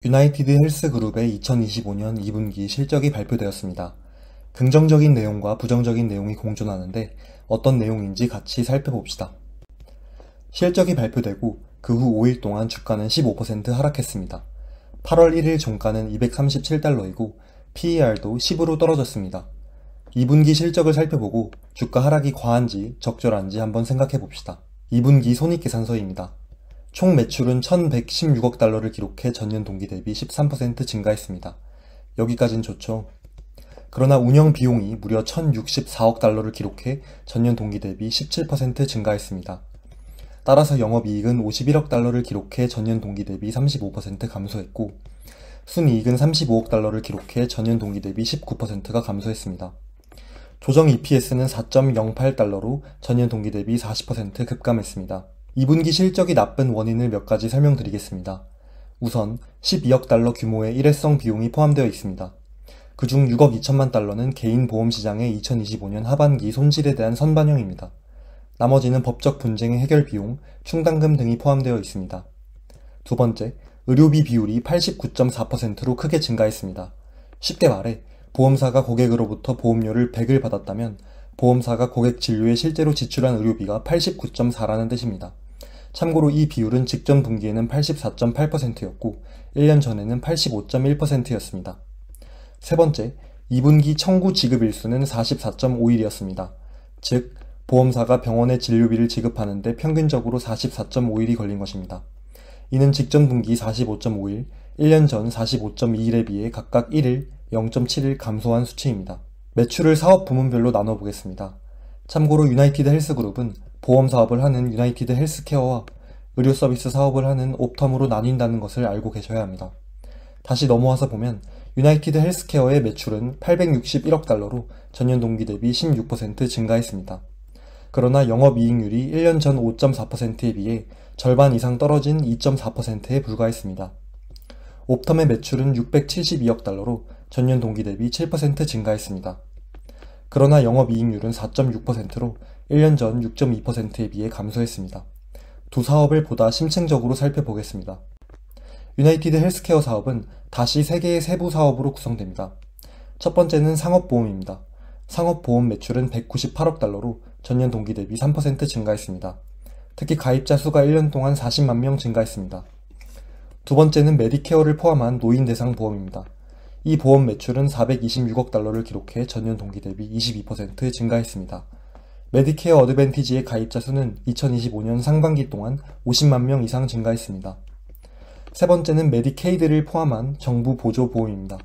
유나이티드 헬스그룹의 2025년 2분기 실적이 발표되었습니다. 긍정적인 내용과 부정적인 내용이 공존하는데 어떤 내용인지 같이 살펴봅시다. 실적이 발표되고 그 후 5일 동안 주가는 15% 하락했습니다. 8월 1일 종가는 237달러이고 PER도 10으로 떨어졌습니다. 2분기 실적을 살펴보고 주가 하락이 과한지 적절한지 한번 생각해봅시다. 2분기 손익계산서입니다. 총 매출은 1116억 달러를 기록해 전년 동기 대비 13% 증가했습니다. 여기까진 좋죠. 그러나 운영 비용이 무려 1064억 달러를 기록해 전년 동기 대비 17% 증가했습니다. 따라서 영업이익은 51억 달러를 기록해 전년 동기 대비 35% 감소했고 순이익은 35억 달러를 기록해 전년 동기 대비 19%가 감소했습니다. 조정 EPS는 4.08달러로 전년 동기 대비 40% 급감했습니다. 2분기 실적이 나쁜 원인을 몇 가지 설명드리겠습니다. 우선 12억 달러 규모의 일회성 비용이 포함되어 있습니다. 그중 6억 2천만 달러는 개인 보험 시장의 2025년 하반기 손실에 대한 선반영입니다. 나머지는 법적 분쟁의 해결 비용, 충당금 등이 포함되어 있습니다. 두 번째, 의료비 비율이 89.4%로 크게 증가했습니다. 쉽게 말해 보험사가 고객으로부터 보험료를 100을 받았다면 보험사가 고객 진료에 실제로 지출한 의료비가 89.4라는 뜻입니다. 참고로 이 비율은 직전 분기에는 84.8%였고 1년 전에는 85.1%였습니다. 세 번째, 2분기 청구 지급 일수는 44.5일이었습니다. 즉, 보험사가 병원에 진료비를 지급하는데 평균적으로 44.5일이 걸린 것입니다. 이는 직전 분기 45.5일, 1년 전 45.2일에 비해 각각 1일, 0.7일 감소한 수치입니다. 매출을 사업 부문별로 나눠보겠습니다. 참고로 유나이티드 헬스그룹은 보험 사업을 하는 유나이티드 헬스케어와 의료 서비스 사업을 하는 옵텀으로 나뉜다는 것을 알고 계셔야 합니다. 다시 넘어와서 보면 유나이티드 헬스케어의 매출은 861억 달러로 전년 동기 대비 16% 증가했습니다. 그러나 영업이익률이 1년 전 5.4%에 비해 절반 이상 떨어진 2.4%에 불과했습니다. 옵텀의 매출은 672억 달러로 전년 동기 대비 7% 증가했습니다. 그러나 영업이익률은 4.6%로 1년 전 6.2%에 비해 감소했습니다. 두 사업을 보다 심층적으로 살펴보겠습니다. 유나이티드 헬스케어 사업은 다시 3개의 세부 사업으로 구성됩니다. 첫 번째는 상업보험입니다. 상업보험 매출은 198억 달러로 전년 동기 대비 3% 증가했습니다. 특히 가입자 수가 1년 동안 40만 명 증가했습니다. 두 번째는 메디케어를 포함한 노인 대상 보험입니다. 이 보험 매출은 426억 달러를 기록해 전년 동기 대비 22% 증가했습니다. 메디케어 어드밴티지의 가입자 수는 2025년 상반기 동안 50만 명 이상 증가했습니다. 세 번째는 메디케이드를 포함한 정부 보조 보험입니다.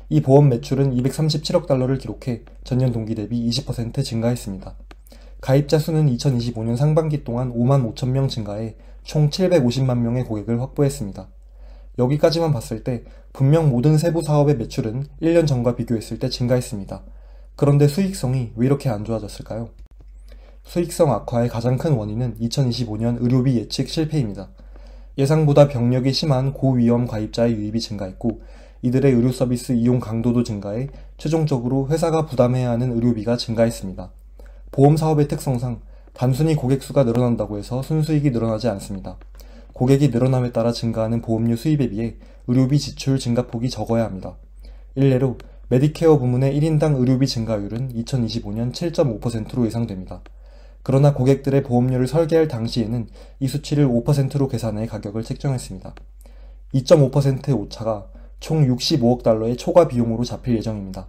이 보험 매출은 237억 달러를 기록해 전년 동기 대비 20% 증가했습니다. 가입자 수는 2025년 상반기 동안 5만 5천 명 증가해 총 750만 명의 고객을 확보했습니다. 여기까지만 봤을 때 분명 모든 세부 사업의 매출은 1년 전과 비교했을 때 증가했습니다. 그런데 수익성이 왜 이렇게 안 좋아졌을까요? 수익성 악화의 가장 큰 원인은 2025년 의료비 예측 실패입니다. 예상보다 병력이 심한 고위험 가입자의 유입이 증가했고 이들의 의료 서비스 이용 강도도 증가해 최종적으로 회사가 부담해야 하는 의료비가 증가했습니다. 보험 사업의 특성상 단순히 고객 수가 늘어난다고 해서 순수익이 늘어나지 않습니다. 고객이 늘어남에 따라 증가하는 보험료 수입에 비해 의료비 지출 증가폭이 적어야 합니다. 일례로 메디케어 부문의 1인당 의료비 증가율은 2025년 7.5%로 예상됩니다. 그러나 고객들의 보험료를 설계할 당시에는 이 수치를 5%로 계산해 가격을 책정했습니다. 2.5%의 오차가 총 65억 달러의 초과 비용으로 잡힐 예정입니다.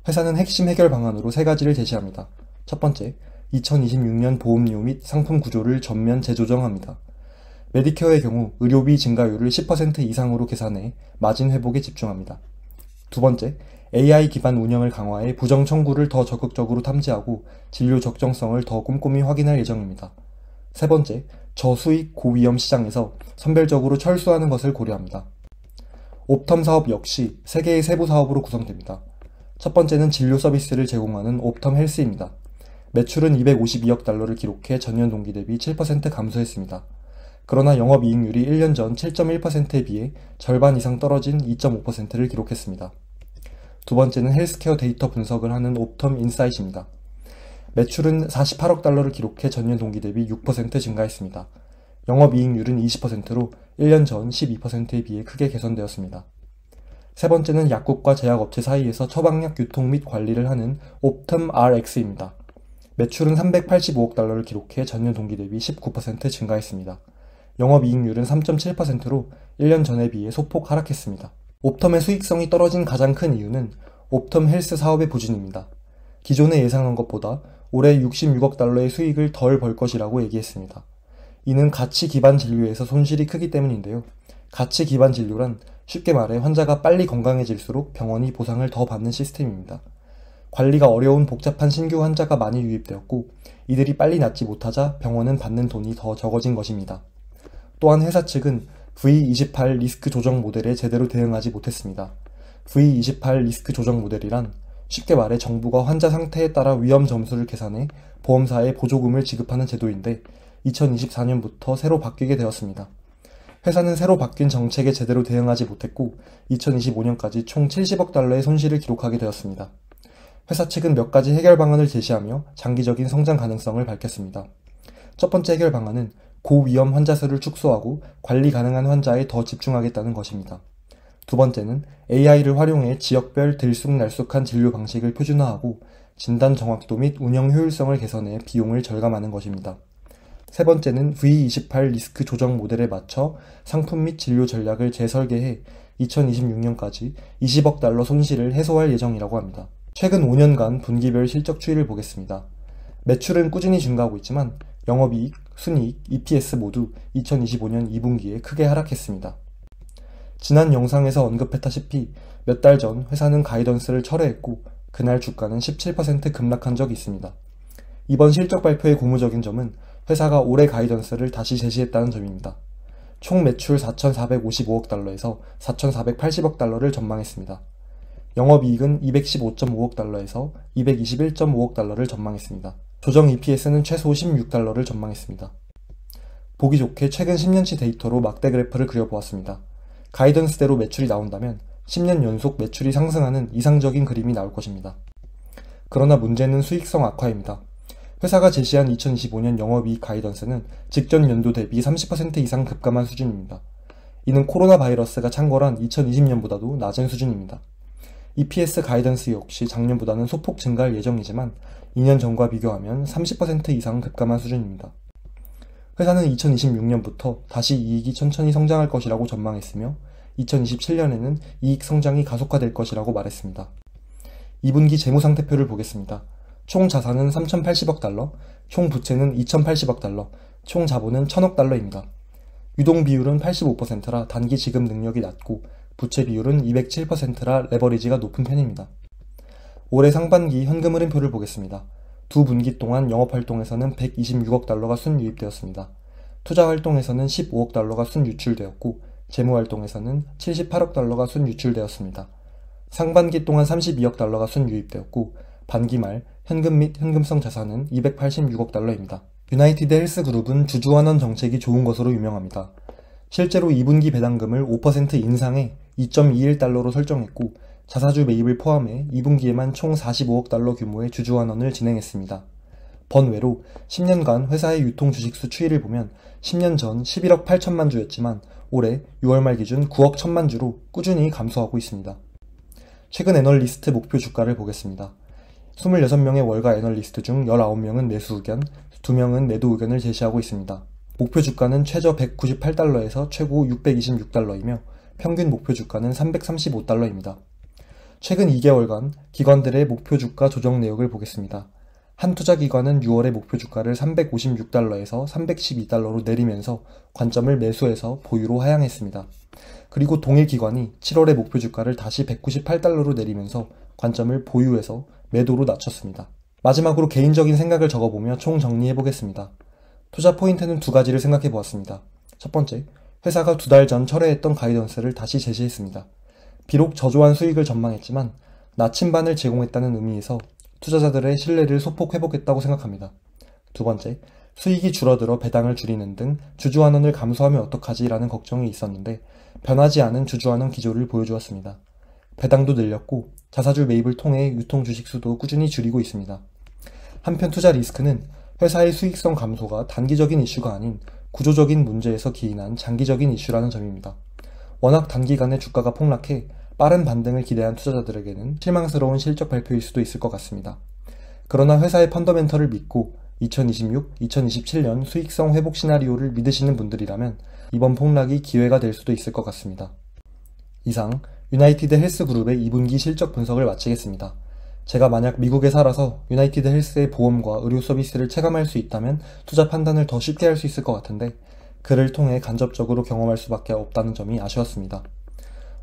회사는 핵심 해결 방안으로 3가지를 제시합니다. 첫 번째, 2026년 보험료 및 상품 구조를 전면 재조정합니다. 메디케어의 경우 의료비 증가율을 10% 이상으로 계산해 마진 회복에 집중합니다. 두 번째, AI 기반 운영을 강화해 부정 청구를 더 적극적으로 탐지하고 진료 적정성을 더 꼼꼼히 확인할 예정입니다. 세 번째, 저수익 고위험 시장에서 선별적으로 철수하는 것을 고려합니다. 옵텀 사업 역시 3개의 세부 사업으로 구성됩니다. 첫 번째는 진료 서비스를 제공하는 옵텀 헬스입니다. 매출은 252억 달러를 기록해 전년 동기 대비 7% 감소했습니다. 그러나 영업이익률이 1년 전 7.1%에 비해 절반 이상 떨어진 2.5%를 기록했습니다. 두 번째는 헬스케어 데이터 분석을 하는 옵텀 인사이트입니다. 매출은 48억 달러를 기록해 전년 동기 대비 6% 증가했습니다. 영업이익률은 20%로 1년 전 12%에 비해 크게 개선되었습니다. 세 번째는 약국과 제약업체 사이에서 처방약 유통 및 관리를 하는 옵텀 RX입니다. 매출은 385억 달러를 기록해 전년 동기 대비 19% 증가했습니다. 영업이익률은 3.7%로 1년 전에 비해 소폭 하락했습니다. 옵텀의 수익성이 떨어진 가장 큰 이유는 옵텀 헬스 사업의 부진입니다. 기존에 예상한 것보다 올해 66억 달러의 수익을 덜 벌 것이라고 얘기했습니다. 이는 가치 기반 진료에서 손실이 크기 때문인데요. 가치 기반 진료란 쉽게 말해 환자가 빨리 건강해질수록 병원이 보상을 더 받는 시스템입니다. 관리가 어려운 복잡한 신규 환자가 많이 유입되었고 이들이 빨리 낫지 못하자 병원은 받는 돈이 더 적어진 것입니다. 또한 회사 측은 V28 리스크 조정 모델에 제대로 대응하지 못했습니다. V28 리스크 조정 모델이란 쉽게 말해 정부가 환자 상태에 따라 위험 점수를 계산해 보험사에 보조금을 지급하는 제도인데 2024년부터 새로 바뀌게 되었습니다. 회사는 새로 바뀐 정책에 제대로 대응하지 못했고 2025년까지 총 70억 달러의 손실을 기록하게 되었습니다. 회사 측은 몇 가지 해결 방안을 제시하며 장기적인 성장 가능성을 밝혔습니다. 첫 번째 해결 방안은 고위험 환자 수를 축소하고 관리 가능한 환자에 더 집중하겠다는 것입니다. 두 번째는 AI를 활용해 지역별 들쑥날쑥한 진료 방식을 표준화하고 진단 정확도 및 운영 효율성을 개선해 비용을 절감하는 것입니다. 세 번째는 V28 리스크 조정 모델에 맞춰 상품 및 진료 전략을 재설계해 2026년까지 20억 달러 손실을 해소할 예정이라고 합니다. 최근 5년간 분기별 실적 추이를 보겠습니다. 매출은 꾸준히 증가하고 있지만 영업이익, 순이익, EPS 모두 2025년 2분기에 크게 하락했습니다. 지난 영상에서 언급했다시피 몇 달 전 회사는 가이던스를 철회했고 그날 주가는 17% 급락한 적이 있습니다. 이번 실적 발표의 고무적인 점은 회사가 올해 가이던스를 다시 제시했다는 점입니다. 총 매출 4,455억 달러에서 4,480억 달러를 전망했습니다. 영업이익은 215.5억 달러에서 221.5억 달러를 전망했습니다. 조정 EPS는 최소 16달러를 전망했습니다. 보기 좋게 최근 10년치 데이터로 막대 그래프를 그려보았습니다. 가이던스대로 매출이 나온다면 10년 연속 매출이 상승하는 이상적인 그림이 나올 것입니다. 그러나 문제는 수익성 악화입니다. 회사가 제시한 2025년 영업이익 가이던스는 직전 연도 대비 30% 이상 급감한 수준입니다. 이는 코로나 바이러스가 창궐한 2020년보다도 낮은 수준입니다. EPS 가이던스 역시 작년보다는 소폭 증가할 예정이지만 2년 전과 비교하면 30% 이상 급감한 수준입니다. 회사는 2026년부터 다시 이익이 천천히 성장할 것이라고 전망했으며 2027년에는 이익 성장이 가속화될 것이라고 말했습니다. 2분기 재무상태표를 보겠습니다. 총 자산은 3,080억 달러, 총 부채는 2,080억 달러, 총 자본은 1,000억 달러입니다. 유동 비율은 85%라 단기 지급 능력이 낮고 부채 비율은 207%라 레버리지가 높은 편입니다. 올해 상반기 현금 흐름표를 보겠습니다. 두 분기 동안 영업활동에서는 126억 달러가 순유입되었습니다. 투자활동에서는 15억 달러가 순유출되었고 재무활동에서는 78억 달러가 순유출되었습니다. 상반기 동안 32억 달러가 순유입되었고 반기 말 현금 및 현금성 자산은 286억 달러입니다. 유나이티드 헬스그룹은 주주환원 정책이 좋은 것으로 유명합니다. 실제로 2분기 배당금을 5% 인상해 2.21달러로 설정했고 자사주 매입을 포함해 2분기에만 총 45억 달러 규모의 주주환원을 진행했습니다. 번외로 10년간 회사의 유통 주식수 추이를 보면 10년 전 11억 8천만 주였지만 올해 6월 말 기준 9억 1천만 주로 꾸준히 감소하고 있습니다. 최근 애널리스트 목표 주가를 보겠습니다. 26명의 월가 애널리스트 중 19명은 매수 의견, 2명은 매도 의견을 제시하고 있습니다. 목표 주가는 최저 198달러에서 최고 626달러이며 평균 목표 주가는 335달러입니다. 최근 2개월간 기관들의 목표 주가 조정 내역을 보겠습니다. 한 투자기관은 6월의 목표 주가를 356달러에서 312달러로 내리면서 관점을 매수해서 보유로 하향했습니다. 그리고 동일 기관이 7월의 목표 주가를 다시 198달러로 내리면서 관점을 보유해서 매도로 낮췄습니다. 마지막으로 개인적인 생각을 적어보며 총 정리해보겠습니다. 투자 포인트는 두 가지를 생각해보았습니다. 첫 번째, 회사가 2달 전 철회했던 가이던스를 다시 제시했습니다. 비록 저조한 수익을 전망했지만 나침반을 제공했다는 의미에서 투자자들의 신뢰를 소폭 회복했다고 생각합니다. 두 번째, 수익이 줄어들어 배당을 줄이는 등 주주환원을 감소하면 어떡하지 라는 걱정이 있었는데 변하지 않은 주주환원 기조를 보여주었습니다. 배당도 늘렸고 자사주 매입을 통해 유통 주식수도 꾸준히 줄이고 있습니다. 한편 투자 리스크는 회사의 수익성 감소가 단기적인 이슈가 아닌 구조적인 문제에서 기인한 장기적인 이슈라는 점입니다. 워낙 단기간에 주가가 폭락해 빠른 반등을 기대한 투자자들에게는 실망스러운 실적 발표일 수도 있을 것 같습니다. 그러나 회사의 펀더멘털을 믿고 2026, 2027년 수익성 회복 시나리오를 믿으시는 분들이라면 이번 폭락이 기회가 될 수도 있을 것 같습니다. 이상 유나이티드 헬스그룹의 2분기 실적 분석을 마치겠습니다. 제가 만약 미국에 살아서 유나이티드 헬스의 보험과 의료 서비스를 체감할 수 있다면 투자 판단을 더 쉽게 할 수 있을 것 같은데 그를 통해 간접적으로 경험할 수밖에 없다는 점이 아쉬웠습니다.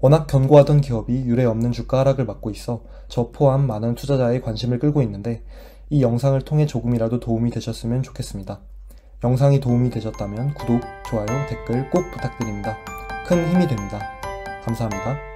워낙 견고하던 기업이 유례없는 주가 하락을 맞고 있어 저 포함 많은 투자자의 관심을 끌고 있는데 이 영상을 통해 조금이라도 도움이 되셨으면 좋겠습니다. 영상이 도움이 되셨다면 구독, 좋아요, 댓글 꼭 부탁드립니다. 큰 힘이 됩니다. 감사합니다.